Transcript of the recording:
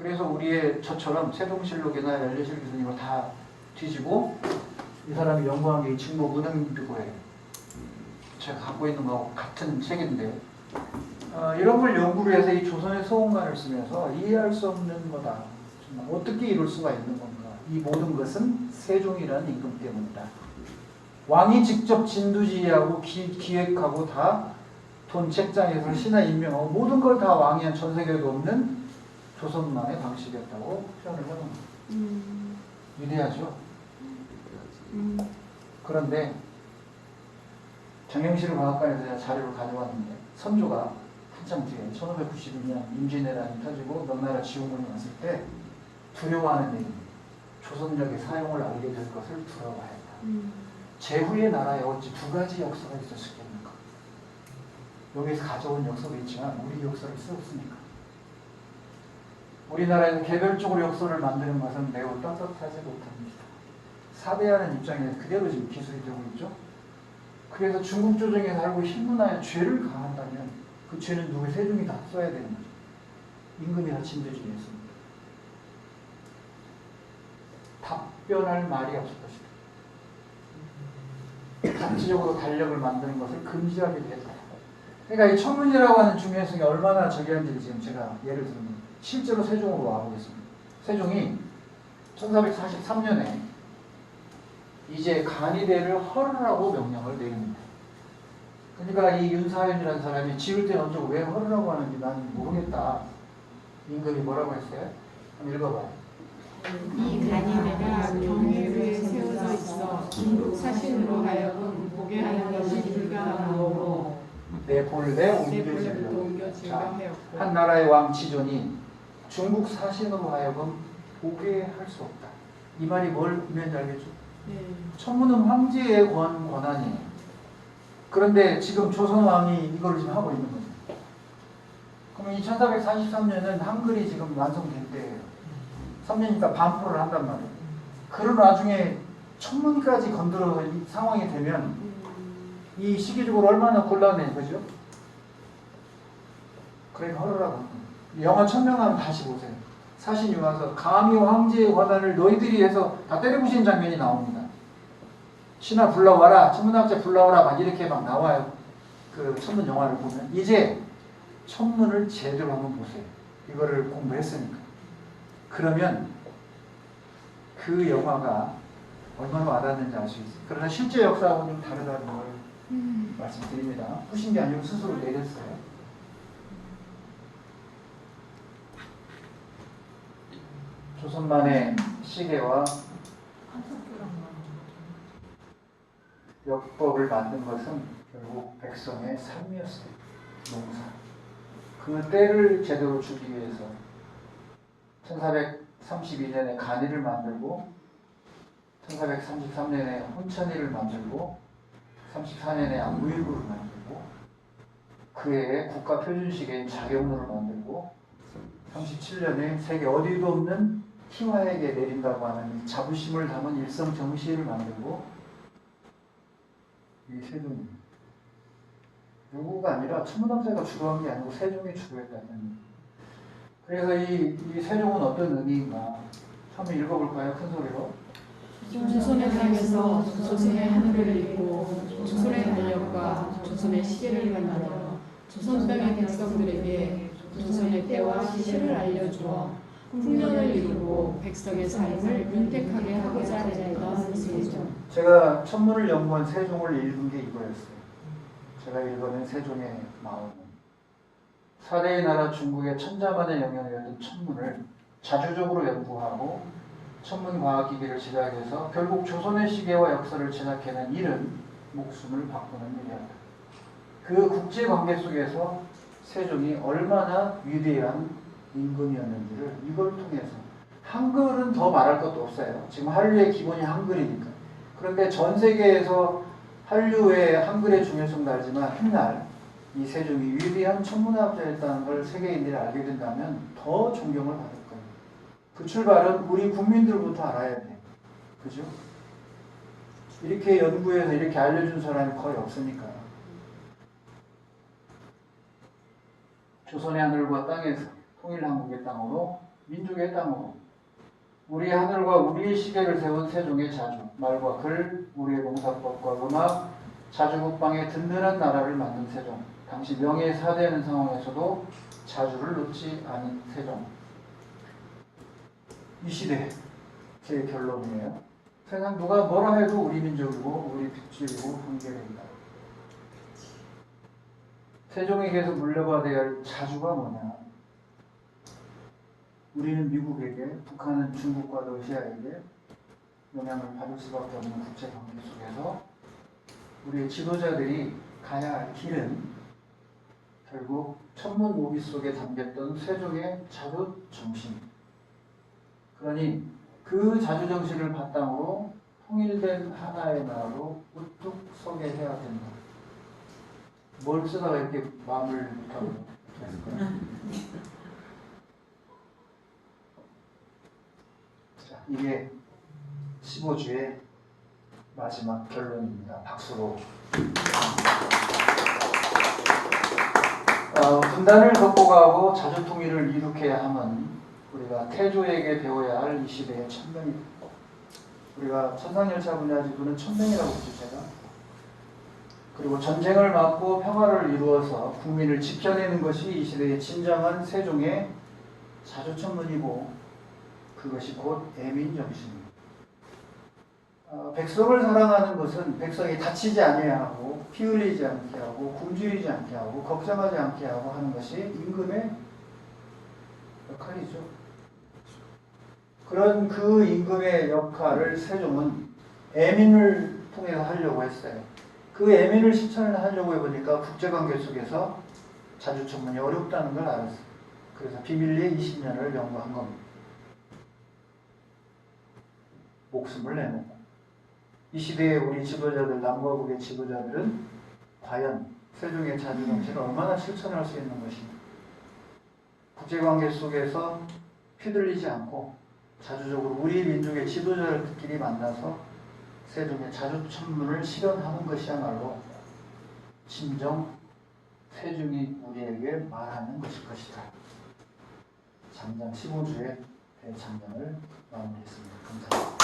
그래서 우리의 저처럼 세종실록이나 열례실 교수님을 다 뒤지고 이 사람이 연구한 게 이 진목 은행비고예요. 제가 갖고 있는 거하고 같은 책인데 이런 걸 연구를 해서 이 조선의 서원관을 쓰면서 이해할 수 없는 거다. 정말 어떻게 이룰 수가 있는 건가. 이 모든 것은 세종이라는 임금 때문이다. 왕이 직접 진두지휘하고 기획하고 다 돈 책장에서 신하 임명하고 모든 걸 다 왕이 한 전 세계에도 없는 조선만의 방식이었다고 표현을 해놓은 거예요. 위대하죠. 그런데 정영실 과학관에서 제가 자료를 가져왔는데 선조가 한참 뒤에 1592년 임진왜란이 터지고 명나라 지원군이 왔을 때 두려워하는 얘기입니다. 조선력의 사용을 알게 될 것을 두려워했다. 제후의 나라에 어찌 두 가지 역사가 있었겠는가. 여기서 가져온 역사도 있지만 우리 역사를 쓰었으니까. 우리나라에서 개별적으로 역사를 만드는 것은 매우 떳떳하지 못합니다. 사대하는 입장에서 그대로 지금 기술이 되고 있죠. 그래서 중국 조정에서 알고 신문화에 죄를 가한다면 그 죄는 누구의 세종이 다 써야 되는 거죠. 임금이 다 진두지휘했습니다. 답변할 말이 없을 것이다. 정치적으로 달력을 만드는 것을 금지하게 됐다. 그러니까 이 천문이라고 하는 중요성이 얼마나 저기한지 지금 제가 예를 들면 실제로 세종으로 와보겠습니다. 세종이 1443년에 이제 간이대를 헐으라고 명령을 내립니다. 그러니까 이 윤사현이라는 사람이 지을 때 언제 왜 헐으라고 하는지 난 모르겠다. 임금이 뭐라고 했어요? 한번 읽어봐요. 이 간이대가 경계에 세워져 있어 중국 사신으로 하여금 보게 하는 것이 불가하고 내 본래 옮겨지려. 한 나라의 왕 지존이 중국 사신으로 하여금 보게 할 수 없다. 이 말이 뭘 의미하는지 알겠죠? 천문은 황제의 권한이에요. 그런데 지금 조선 왕이 이걸 지금 하고 있는 거죠. 그러면 이 1443년은 한글이 지금 완성될 때예요. 3년이니까 반포를 한단 말이에요. 그런 와중에 천문까지 건드려 이 상황이 되면 이 시기적으로 얼마나 곤란해, 그죠? 그러니까 허르라고 합니다. 영화 천명하면 다시 보세요. 사신이 와서 감히 황제의 권한을 너희들이 해서 다 때려부신 장면이 나옵니다. 신하 불러와라, 천문학자 불러와라, 막 이렇게 막 나와요. 그 천문 영화를 보면. 이제 천문을 제대로 한번 보세요. 이거를 공부했으니까. 그러면 그 영화가 얼마나 와닿는지 알 수 있어요. 그러나 실제 역사하고는 좀 다르다는 걸 말씀드립니다. 푸신 게 아니고 스스로 내렸어요. 조선만의 시계와 역법을 만든 것은 결국 백성의 삶이었어요. 농사. 그 때를 제대로 주기 위해서 1432년에 간이를 만들고 1433년에 혼천이를 만들고 34년에 안무일구를 만들고 그해에 국가표준시계인 자경루를 만들고 37년에 세계 어디도 없는 희화에게 내린다고 하는 자부심을 담은 일성 정시를 만들고 이 세종이 누구가 아니라 천문학자가 주도한 게 아니고 세종이 주도했다는. 그래서 이 세종은 어떤 의미인가 한번 읽어볼까요? 큰 소리로. 조선의 땅에서 조선의 하늘을 잇고 조선의 달력과 조선의 시계를 만들어 조선 땅의 백성들에게 조선의 때와 시를 알려주어 풍년을 이루고 백성의 삶을 윤택하게 하고자 했던 세종. 제가 천문을 연구한 세종을 읽은 게 이거였어요. 제가 읽어낸 세종의 마음은 사대의 나라 중국의 천자만의 영향을 얻은 천문을 자주적으로 연구하고 천문과학기기를 제작해서 결국 조선의 시계와 역사를 제작해낸 일은 목숨을 바꾸는 일이었다. 그 국제관계 속에서 세종이 얼마나 위대한 임금이었는지를 이걸 통해서, 한글은 더 말할 것도 없어요. 지금 한류의 기본이 한글이니까. 그런데 전 세계에서 한류의 한글의 중요성도 알지만 훗날 이 세종이 위대한 천문학자였다는 걸 세계인들이 알게 된다면 더 존경을 받을 거예요. 그 출발은 우리 국민들부터 알아야 돼요. 그죠? 이렇게 연구해서 이렇게 알려준 사람이 거의 없으니까. 조선의 하늘과 땅에서 통일한국의 땅으로 민족의 땅으로 우리의 하늘과 우리의 시계를 세운 세종의 자주, 말과 글, 우리의 농사법과 음악, 자주국방에 든든한 나라를 만든 세종. 당시 명예의 사대하는 상황에서도 자주를 놓지 않은 세종. 이 시대 제 결론이에요. 세상 누가 뭐라 해도 우리 민족이고 우리 핏줄이고 한결입니다. 세종에게서 물려받아야 할 자주가 뭐냐? 우리는 미국에게, 북한은 중국과 러시아에게 영향을 받을 수밖에 없는 국제관계 속에서 우리의 지도자들이 가야 할 길은 결국 천문오비 속에 담겼던 세종의 자주정신. 그러니 그 자주정신을 바탕으로 통일된 하나의 나라로 우뚝 서게 해야 된다. 뭘 쓰다가 이렇게 마음을 못하고 했을까요? 자, 이게 15주의 마지막 결론입니다. 박수로. 분단을 극복하고 자주통일을 이룩해야 함은 우리가 태조에게 배워야 할 이 시대의 천명이다. 우리가 천상열차 분야지구는 천명이라고 했죠, 제가. 그리고 전쟁을 막고 평화를 이루어서 국민을 지켜내는 것이 이 시대의 진정한 세종의 자주천문이고 그것이 곧 애민정신입니다. 백성을 사랑하는 것은 백성이 다치지 아니하고 피 흘리지 않게 하고 굶주리지 않게 하고 걱정하지 않게 하고 하는 것이 임금의 역할이죠. 그런 그 임금의 역할을 세종은 애민을 통해서 하려고 했어요. 그 애민을 실천을 하려고 해보니까 국제관계 속에서 자주천문이 어렵다는 걸 알았어요. 그래서 비밀리에 20년을 연구한 겁니다. 목숨을 내놓고 이 시대의 우리 지도자들, 남과 북의 지도자들은 과연 세종의 자주정신을 얼마나 실천할 수 있는 것인가. 국제관계 속에서 휘둘리지 않고 자주적으로 우리 민족의 지도자들끼리 만나서 세종의 자주천문을 실현하는 것이야말로 진정 세종이 우리에게 말하는 것일 것이다. 장장 15주의 대장장을 마무리했습니다. 감사합니다.